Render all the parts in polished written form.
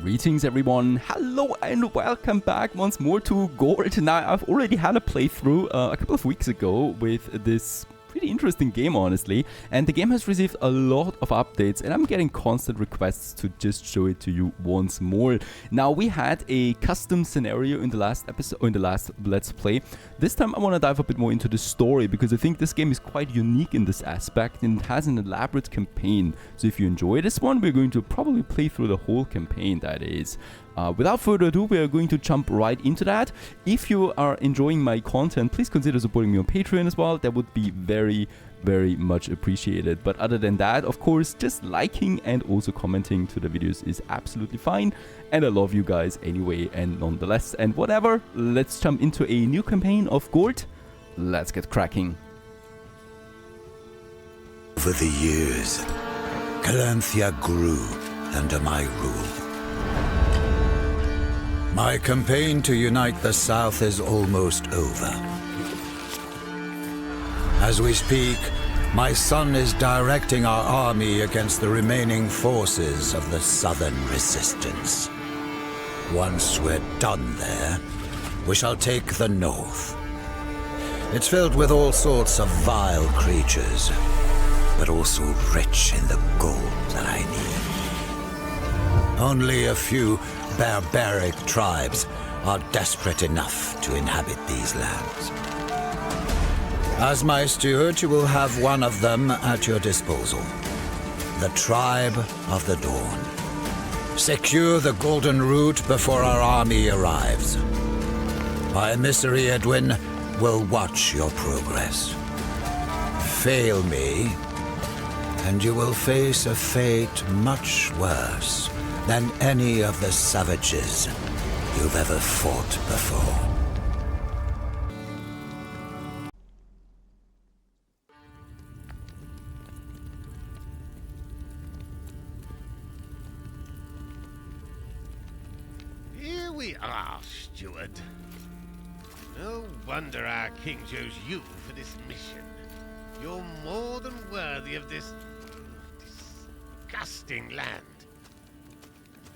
Greetings everyone, hello and welcome back once more to Gord. Now I've already had a playthrough a couple of weeks ago with this pretty interesting game honestly, and the game has received a lot of updates and I'm getting constant requests to just show it to you once more. Now we had a custom scenario in the last episode, in the last Let's Play. This time I want to dive a bit more into the story because I think this game is quite unique in this aspect and it has an elaborate campaign. So if you enjoy this one, we're going to probably play through the whole campaign, that is. Without further ado, we are going to jump right into that. If you are enjoying my content, please consider supporting me on Patreon as well. That would be very much appreciated. But other than that, of course, just liking and also commenting to the videos is absolutely fine. And I love you guys anyway and nonetheless. And whatever, let's jump into a new campaign of Gord. Let's get cracking. Over the years, Calanthea grew under my rule. My campaign to unite the South is almost over. As we speak, my son is directing our army against the remaining forces of the Southern Resistance. Once we're done there, we shall take the North. It's filled with all sorts of vile creatures, but also rich in the gold that I need. Only a few barbaric tribes are desperate enough to inhabit these lands. As my steward, you will have one of them at your disposal. The Tribe of the Dawn. Secure the Golden Route before our army arrives. My emissary Edwin will watch your progress. Fail me, and you will face a fate much worse than any of the savages you've ever fought before. Here we are, steward. No wonder our king chose you for this mission. You're more than worthy of this disgusting land.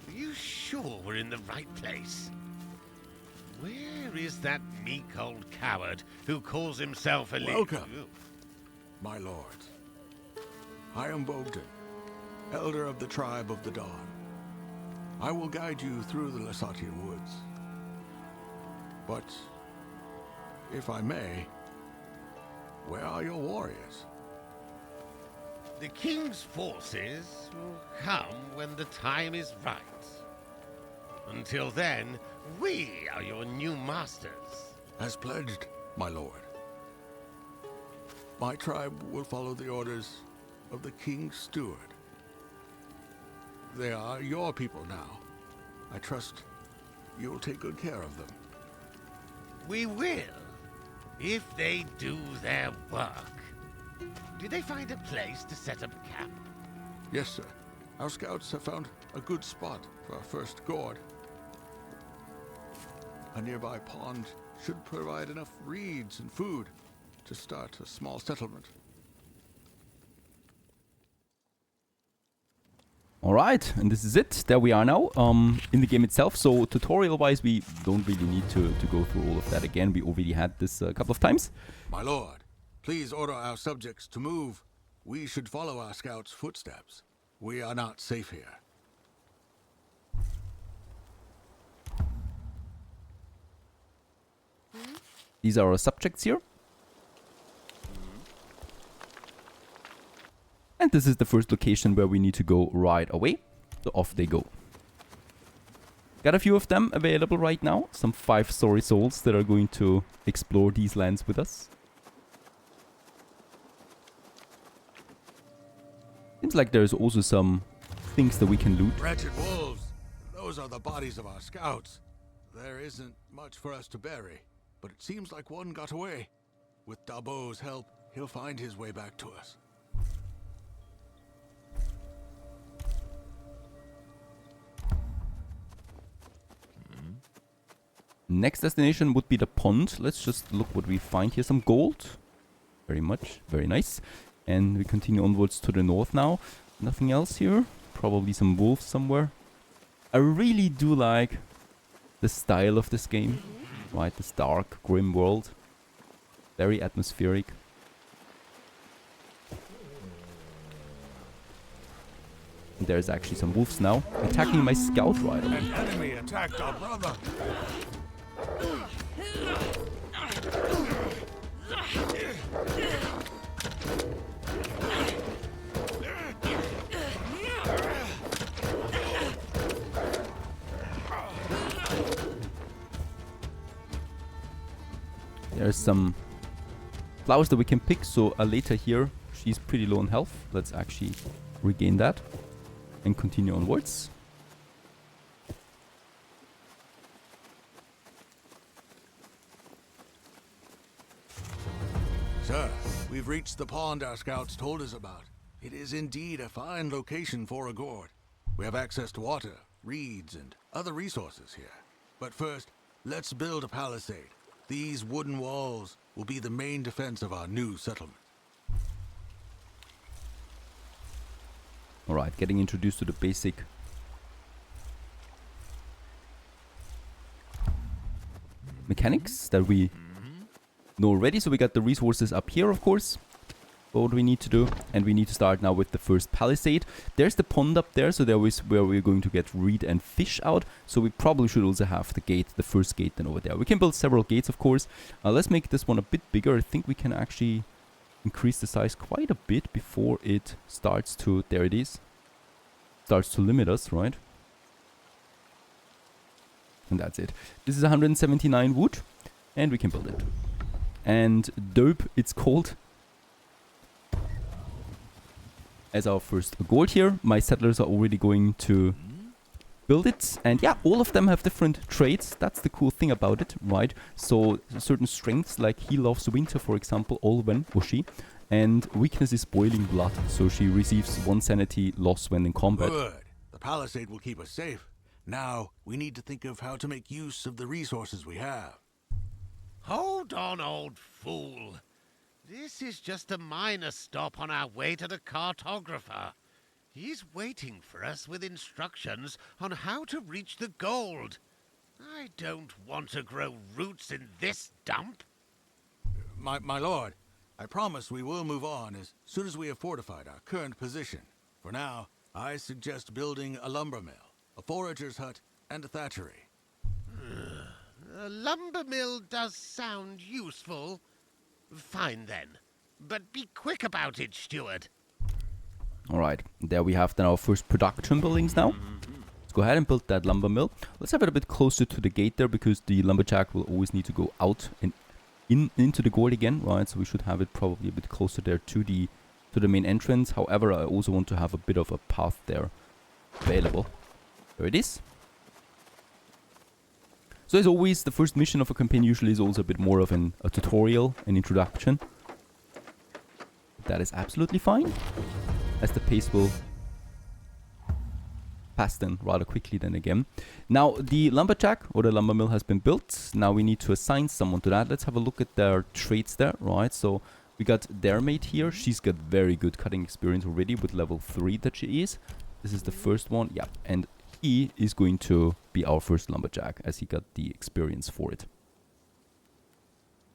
Are you sure we're in the right place? Where is that meek old coward who calls himself a leader? Welcome, my lords. I am Bogdan, elder of the Tribe of the Dawn. I will guide you through the Lasatian woods. But, if I may, where are your warriors? The king's forces will come when the time is right. Until then, we are your new masters. As pledged, my lord. My tribe will follow the orders of the king's steward. They are your people now. I trust you will take good care of them. We will, if they do their work. Did they find a place to set up camp? Yes, sir. Our scouts have found a good spot for our first gourd. A nearby pond should provide enough reeds and food to start a small settlement. Alright, and this is it. There we are now in the game itself. So tutorial wise we don't really need to go through all of that again. We already had this a couple of times. My lord, please order our subjects to move. We should follow our scouts' footsteps. We are not safe here. These are our subjects here. And this is the first location where we need to go right away. So off they go. Got a few of them available right now. Some 5-story souls that are going to explore these lands with us. Seems like there's also some things that we can loot. Wretched wolves! Those are the bodies of our scouts. There isn't much for us to bury, but it seems like one got away. With Dabo's help, he'll find his way back to us. Next destination would be the pond. Let's just look what we find here. Some gold. Very much. Very nice. And we continue onwards to the north now. Nothing else here. Probably some wolves somewhere. I really do like the style of this game, right? This dark, grim world. Very atmospheric. And there's actually some wolves now attacking my scout rider. An enemy attacked our brother. There's some flowers that we can pick, so Aleta here, she's pretty low on health. Let's actually regain that and continue onwards. Sir, we've reached the pond our scouts told us about. It is indeed a fine location for a Gord. We have access to water, reeds, and other resources here. But first, let's build a palisade. These wooden walls will be the main defense of our new settlement. Alright, getting introduced to the basic mechanics that we know already. So we got the resources up here, of course. What we need to do, and we need to start now with the first palisade. There's the pond up there, so there is where we're going to get reed and fish out. So we probably should also have the gate, the first gate, then over there. We can build several gates, of course. Let's make this one a bit bigger. I think we can actually increase the size quite a bit before it starts to, there it is, starts to limit us, right? And that's it. This is 179 wood, and we can build it. And dope, it's called. As our first gold here, my settlers are already going to build it. And yeah, all of them have different traits. That's the cool thing about it, right? So certain strengths, like he loves winter, for example, all when, or she. And weakness is boiling blood, so she receives 1 sanity loss when in combat. Good. The palisade will keep us safe. Now, we need to think of how to make use of the resources we have. Hold on, old fool. This is just a minor stop on our way to the cartographer. He's waiting for us with instructions on how to reach the gold. I don't want to grow roots in this dump. My lord, I promise we will move on as soon as we have fortified our current position. For now, I suggest building a lumber mill, a forager's hut, and a thatchery. A lumber mill does sound useful. Fine then. But be quick about it, steward. Alright, there we have then our first production buildings now. Let's go ahead and build that lumber mill. Let's have it a bit closer to the gate there, because the lumberjack will always need to go out and into the gold again, right? So we should have it probably a bit closer there to the main entrance. However, I also want to have a bit of a path there available. There it is. So as always, the first mission of a campaign usually is also a bit more of a tutorial, an introduction. That is absolutely fine, as the pace will pass then rather quickly then again. Now the lumberjack or the lumber mill has been built. Now we need to assign someone to that. Let's have a look at their traits there, right? So we got their mate here. She's got very good cutting experience already with level 3 that she is. This is the first one, yeah, and he is going to be our first lumberjack as he got the experience for it.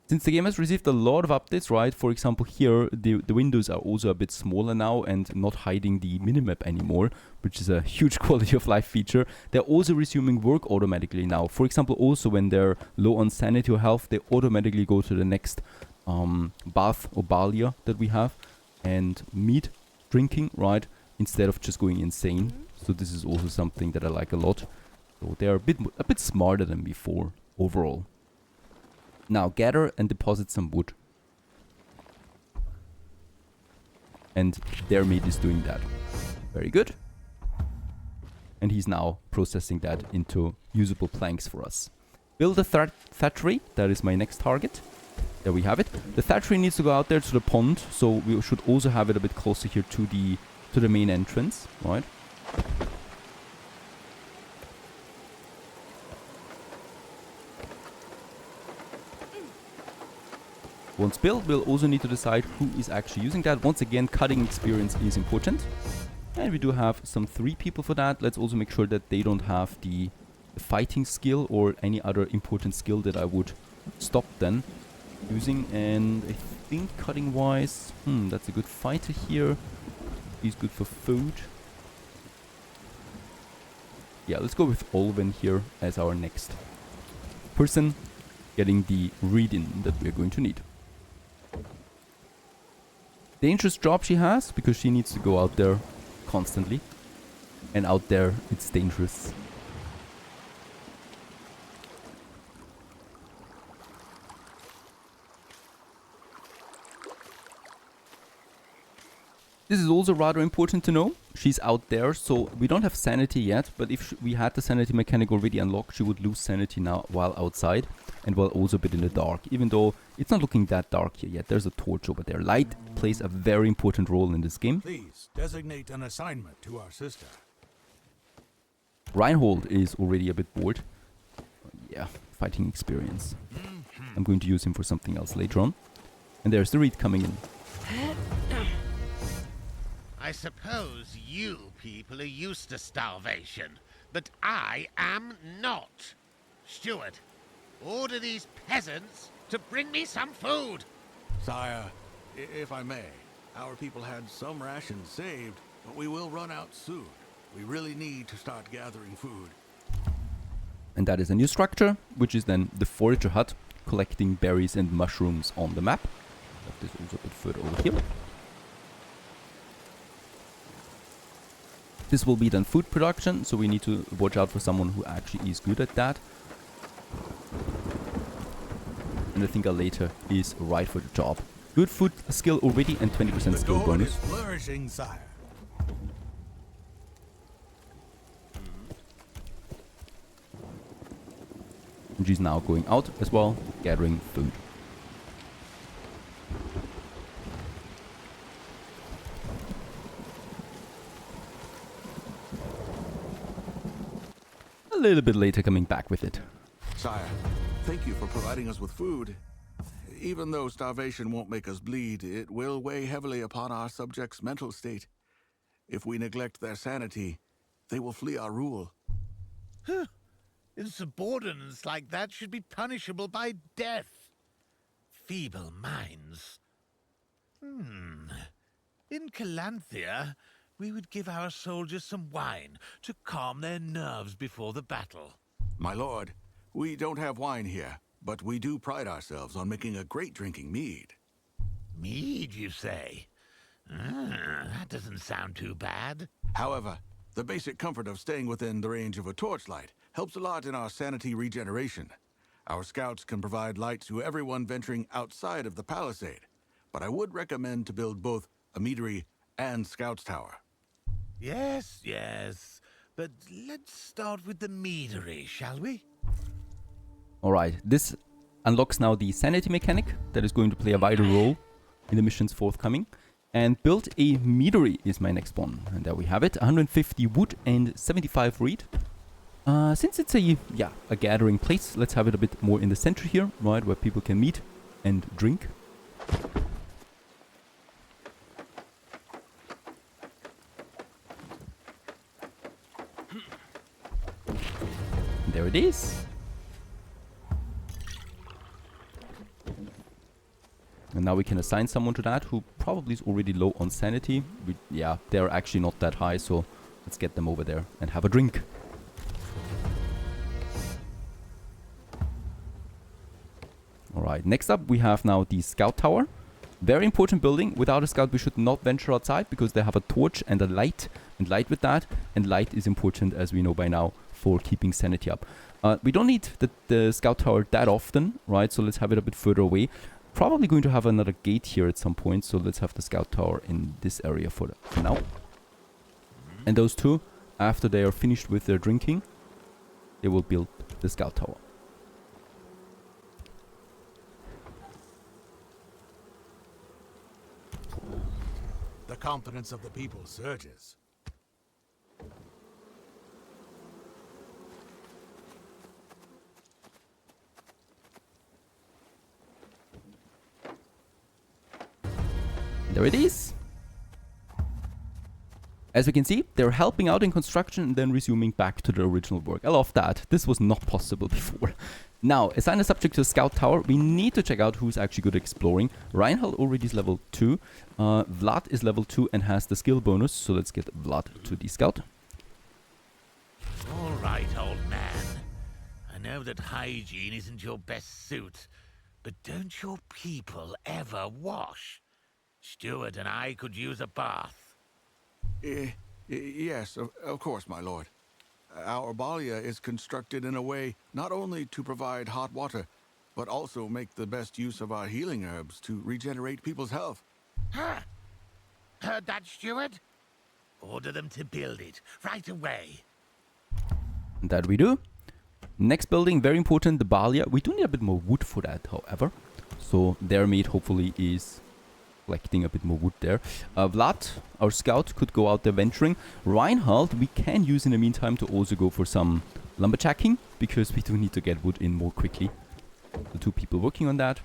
Since the game has received a lot of updates, right? For example, here the windows are also a bit smaller now and not hiding the minimap anymore, which is a huge quality of life feature. They're also resuming work automatically now. For example, also when they're low on sanity or health, they automatically go to the next bath or balia that we have and meat drinking, right? Instead of just going insane. So this is also something that I like a lot. So they're a bit smarter than before overall. Now gather and deposit some wood. And their mate is doing that. Very good. And he's now processing that into usable planks for us. Build a thatchery. That is my next target. There we have it. The thatchery needs to go out there to the pond. So we should also have it a bit closer here to the main entrance, right? Once built, we'll also need to decide who is actually using that. Once again, cutting experience is important. And we do have some 3 people for that. Let's also make sure that they don't have the fighting skill or any other important skill that I would stop then using. And I think cutting wise, that's a good fighter here. He's good for food. Yeah, let's go with Olwen here as our next person getting the read-in that we're going to need. Dangerous job she has, because she needs to go out there constantly. And out there, it's dangerous. This is also rather important to know. She's out there, so we don't have sanity yet, but if we had the sanity mechanic already unlocked, she would lose sanity now while outside and while also a bit in the dark, even though it's not looking that dark here yet. There's a torch over there. Light plays a very important role in this game. Please designate an assignment to our sister. Reinhold is already a bit bored. Yeah, fighting experience. I'm going to use him for something else later on. And there's the reed coming in. I suppose you people are used to starvation, but I am not. Steward, order these peasants to bring me some food. Sire, if I may, our people had some rations saved, but we will run out soon. We really need to start gathering food. And that is a new structure, which is then the forager hut, collecting berries and mushrooms on the map. Put this also a bit further over here. This will be then food production, so we need to watch out for someone who actually is good at that. And I think our later is right for the job. Good food skill already and 20% skill Gord bonus. is flourishing, sire. And she's now going out as well, gathering food. A little bit later coming back with it. Sire, thank you for providing us with food. Even though starvation won't make us bleed, it will weigh heavily upon our subjects' mental state. If we neglect their sanity, they will flee our rule. Insubordinance like that should be punishable by death. Feeble minds. In Calanthea, we would give our soldiers some wine to calm their nerves before the battle. My lord, we don't have wine here, but we do pride ourselves on making a great drinking mead. Mead, you say? That doesn't sound too bad. However, the basic comfort of staying within the range of a torchlight helps a lot in our sanity regeneration. Our scouts can provide light to everyone venturing outside of the palisade, but I would recommend to build both a meadery and scouts tower. Yes, yes. But let's start with the meadery, shall we? Alright, this unlocks now the sanity mechanic that is going to play a vital role in the missions forthcoming. And build a meadery is my next one. And there we have it, 150 wood and 75 reed. Since it's a gathering place, let's have it a bit more in the center here, right, where people can meet and drink. There it is. And now we can assign someone to that who probably is already low on sanity. They're actually not that high, so let's get them over there and have a drink. Alright, next up we have now the scout tower. Very important building. Without a scout we should not venture outside because they have a torch and a light. And light with that. And light is important, as we know by now, for keeping sanity up. We don't need the scout tower that often, right? So let's have it a bit further away. Probably going to have another gate here at some point, so let's have the scout tower in this area for now. And those two, after they are finished with their drinking, they will build the scout tower. The confidence of the people surges. There it is. As we can see, they're helping out in construction and then resuming back to their original work. I love that. This was not possible before. Now, assign a subject to a scout tower. We need to check out who's actually good at exploring. Reinhold already is level 2. Vlad is level 2 and has the skill bonus. So let's get Vlad to the scout. All right, old man. I know that hygiene isn't your best suit, but don't your people ever wash? Stuart and I could use a bath. Yes, of course, my lord. Our Balia is constructed in a way not only to provide hot water, but also make the best use of our healing herbs to regenerate people's health. Huh? Heard that, Stuart? Order them to build it right away. That we do. Next building, very important, the Balia. We do need a bit more wood for that, however. So their mate hopefully is collecting a bit more wood there. Vlad, our scout, could go out there venturing. Reinhold, we can use in the meantime to also go for some lumberjacking, because we do need to get wood in more quickly. The 2 people working on that.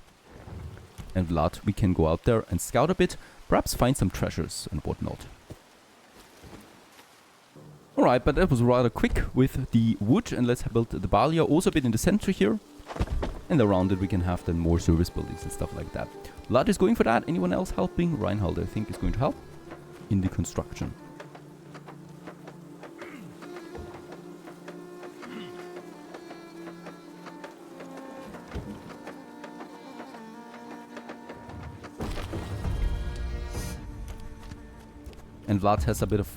And Vlad, we can go out there and scout a bit, perhaps find some treasures and whatnot. Alright, but that was rather quick with the wood, and let's build the Balia also a bit in the center here. And around it we can have then more service buildings and stuff like that. Vlad is going for that. Anyone else helping? Reinhold, I think, is going to help in the construction. And Vlad has a bit of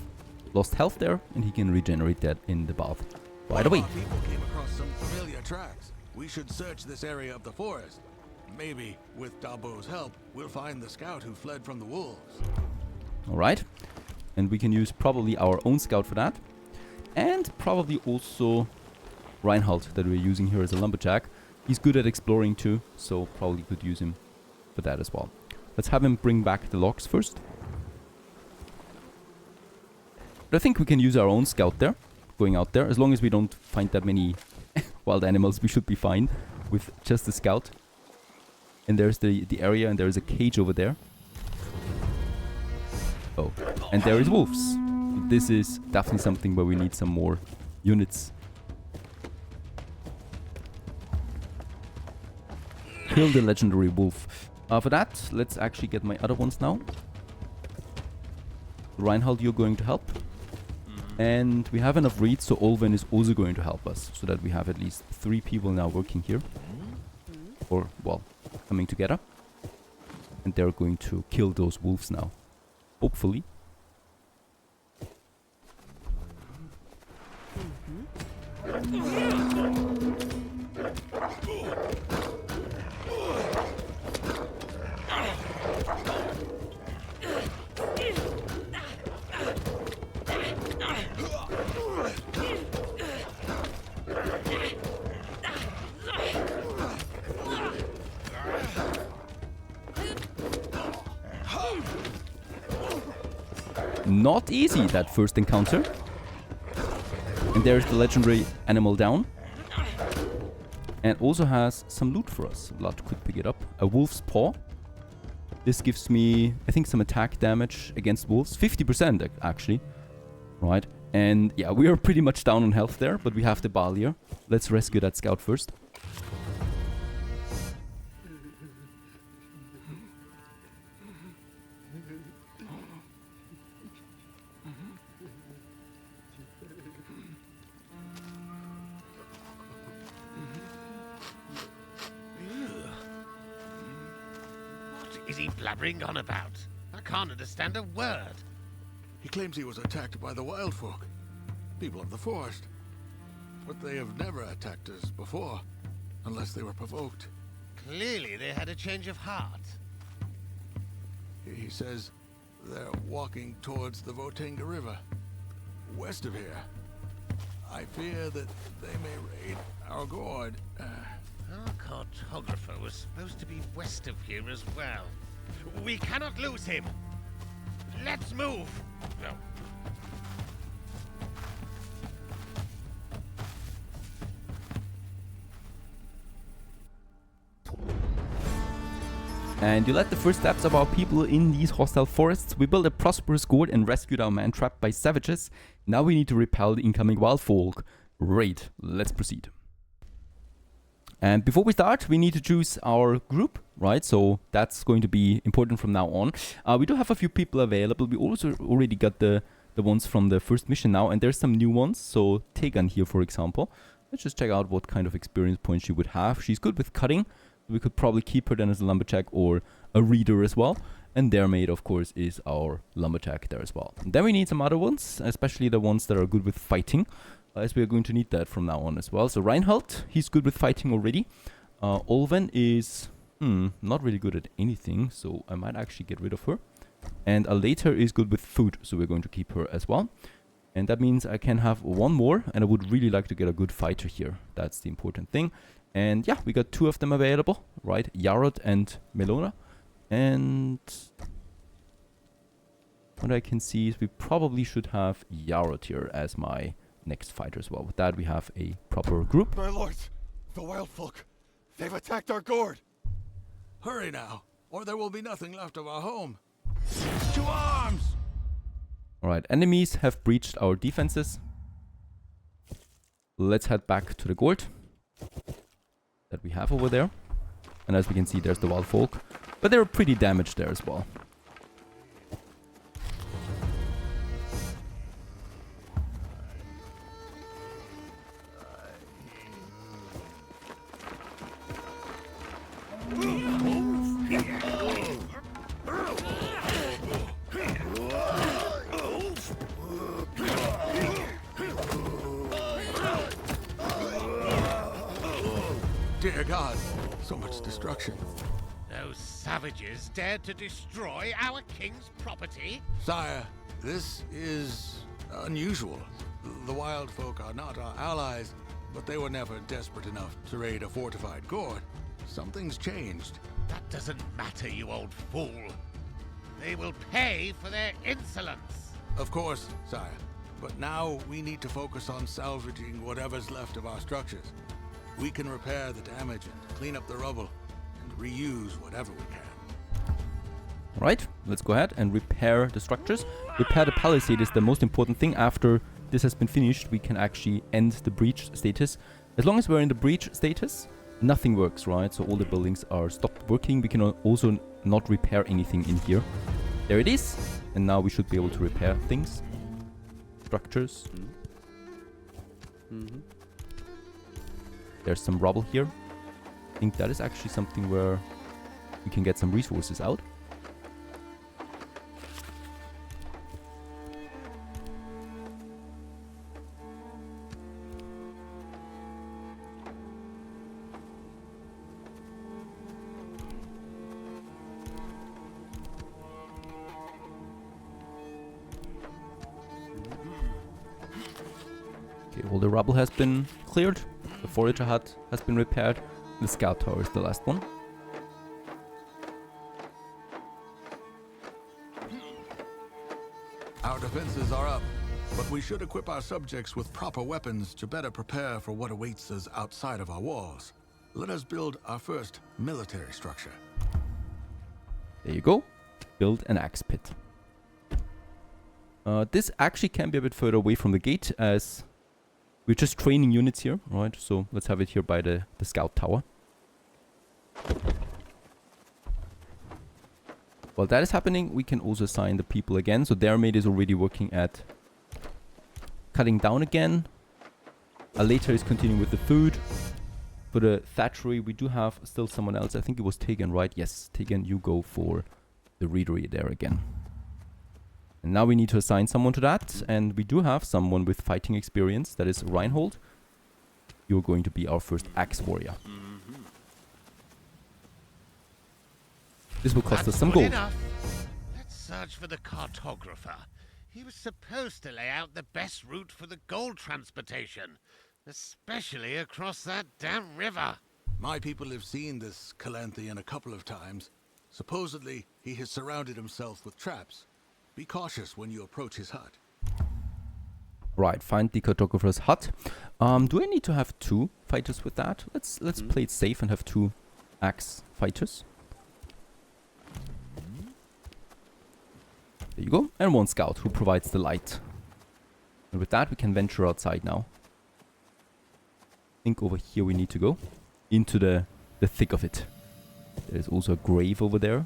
lost health there, and he can regenerate that in the bath right away. Our people came across some familiar tracks. We should search this area of the forest. Maybe, with Dabo's help, we'll find the scout who fled from the wolves. Alright. And we can use probably our own scout for that. And probably also Reinhold that we're using here as a lumberjack. He's good at exploring too, so probably could use him for that as well. Let's have him bring back the logs first. But I think we can use our own scout there, going out there. As long as we don't find that many wild animals, we should be fine with just the scout. And there's the area, and there's a cage over there. Oh, and there is wolves. This is definitely something where we need some more units. Kill the legendary wolf. For that, let's actually get my other ones now. Reinhold, you're going to help. And we have enough reeds, so Olven is also going to help us, so that we have at least 3 people now working here. Or, well, coming together. And they're going to kill those wolves now. Hopefully. Not easy, that first encounter. And there's the legendary animal down. And also has some loot for us. Vlad could pick it up. A wolf's paw. This gives me, I think, some attack damage against wolves. 50% actually. Right. And yeah, we are pretty much down on health there, but we have the Balia. Let's rescue that scout first. What is he blabbering on about? I can't understand a word. He claims he was attacked by the wild folk, people of the forest. But they have never attacked us before, unless they were provoked. Clearly they had a change of heart. He says they're walking towards the Votenga River, west of here. I fear that they may raid our Gord. Our cartographer was supposed to be west of here as well. We cannot lose him. Let's move. No. And you led the first steps of our people in these hostile forests. We built a prosperous Gord and rescued our man trapped by savages. Now we need to repel the incoming wild folk. Great, let's proceed. And before we start, we need to choose our group, right? So that's going to be important from now on. We do have a few people available. We also already got the ones from the first mission now, and there's some new ones. So Tegan here, for example. Let's just check out what kind of experience points she would have. She's good with cutting. We could probably keep her then as a lumberjack or a reader as well. And their mate, of course, is our lumberjack there as well. And then we need some other ones, especially the ones that are good with fighting, as we are going to need that from now on as well. So Reinhold, he's good with fighting already. Olven is not really good at anything, so I might actually get rid of her. And Later is good with food, so we're going to keep her as well. And that means I can have one more, and I would really like to get a good fighter here. That's the important thing. And yeah, we got 2 of them available, right? Yarod and Melona. And what I can see is we probably should have Yarod here as my next fighter as well. With that, we have a proper group. My lords, the wild folk, they've attacked our Gord. Hurry now, or there will be nothing left of our home. To arms! Alright, enemies have breached our defenses. Let's head back to the Gord that we have over there. And as we can see, there's the wild folk. But they're pretty damaged there as well. Dear God, so much destruction. Those savages dared to destroy our king's property? Sire, this is unusual. The wild folk are not our allies, but they were never desperate enough to raid a fortified Gord. Something's changed. That doesn't matter, you old fool. They will pay for their insolence. Of course, sire. But now we need to focus on salvaging whatever's left of our structures. We can repair the damage and clean up the rubble and reuse whatever we can. Right, let's go ahead and repair the structures. Repair the palisade is the most important thing. After this has been finished, we can actually end the breach status. As long as we're in the breach status, nothing works, right? So all the buildings are stopped working. We can also not repair anything in here. There it is. And now we should be able to repair things. Structures. There's some rubble here. I think that is actually something where we can get some resources out. Okay, all the rubble has been cleared. The forager hut has been repaired. The scout tower is the last one. Our defenses are up, but we should equip our subjects with proper weapons to better prepare for what awaits us outside of our walls. Let us build our first military structure. There you go. Build an axe pit. This actually can be a bit further away from the gate, as we're just training units here, right? So let's have it here by the scout tower. While that is happening, we can also assign the people again. So their mate is already working at cutting down again. Later is continuing with the food. For the thatchery, we do have still someone else. I think it was Tegan, right? Yes, Tegan, you go for the readery there again. And now we need to assign someone to that. And we do have someone with fighting experience. That is Reinhold. You're going to be our first axe warrior. This will cost us some gold. Enough. Let's search for the cartographer. He was supposed to lay out the best route for the gold transportation, especially across that damn river. My people have seen this Calanthian a couple of times. Supposedly, he has surrounded himself with traps. Be cautious when you approach his hut. Right, find the cartographer's hut. Do I need to have 2 fighters with that? Let's play it safe and have 2 axe fighters. There you go. And 1 scout who provides the light. And with that, we can venture outside now. I think over here we need to go. Into the thick of it. There's also a grave over there.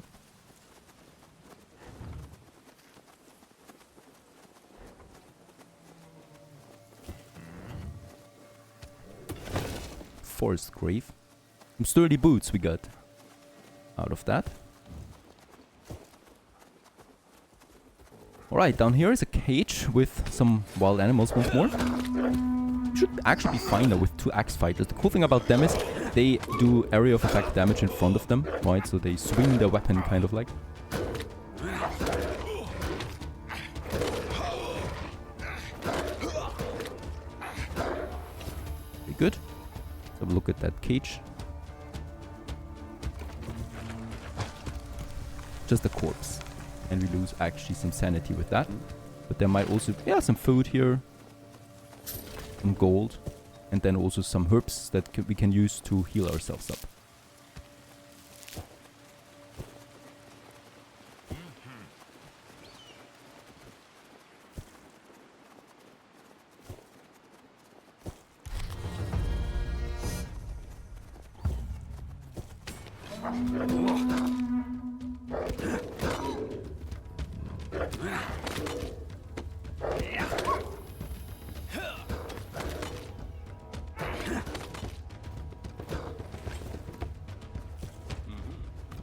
Forest grave. Some sturdy boots we got out of that. Alright, down here is a cage with some wild animals once more. Should actually be fine now with 2 axe fighters. The cool thing about them is they do area of attack damage in front of them, right? So they swing their weapon kind of like. Very good. Let's have a look at that cage. Just a corpse. And we lose actually some sanity with that. But there might also be some food here. Some gold. And then also some herbs that we can use to heal ourselves up.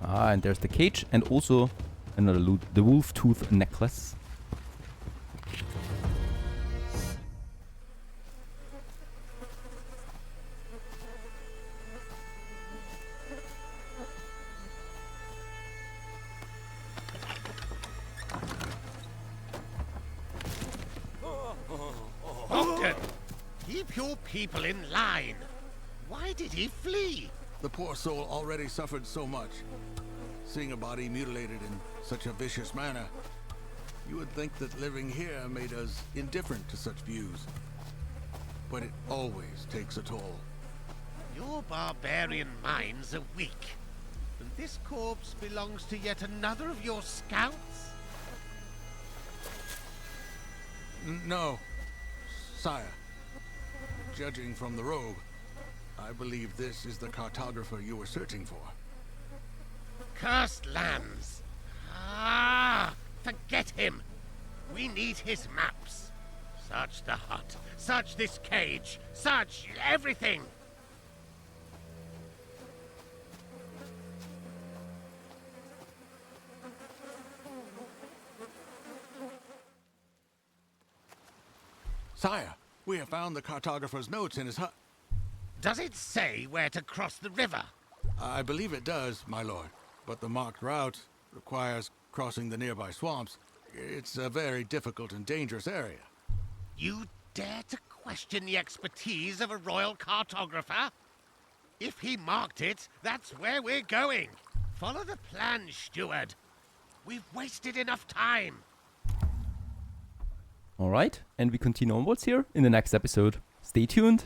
Ah, and there's the cage and also another loot, the wolf tooth necklace. Ogden, keep your people in line. Why did he flee? The poor soul already suffered so much. Seeing a body mutilated in such a vicious manner, you would think that living here made us indifferent to such views. But it always takes a toll. Your barbarian minds are weak. And this corpse belongs to yet another of your scouts? No, sire. Judging from the robe, I believe this is the cartographer you were searching for. Cursed lands! Ah! Forget him! We need his maps. Search the hut. Search this cage. Search everything! Sire, we have found the cartographer's notes in his hut. Does it say where to cross the river? I believe it does, my lord. But the marked route requires crossing the nearby swamps. It's a very difficult and dangerous area. You dare to question the expertise of a royal cartographer? If he marked it, that's where we're going. Follow the plan, steward. We've wasted enough time. Alright, and we continue onwards here in the next episode. Stay tuned.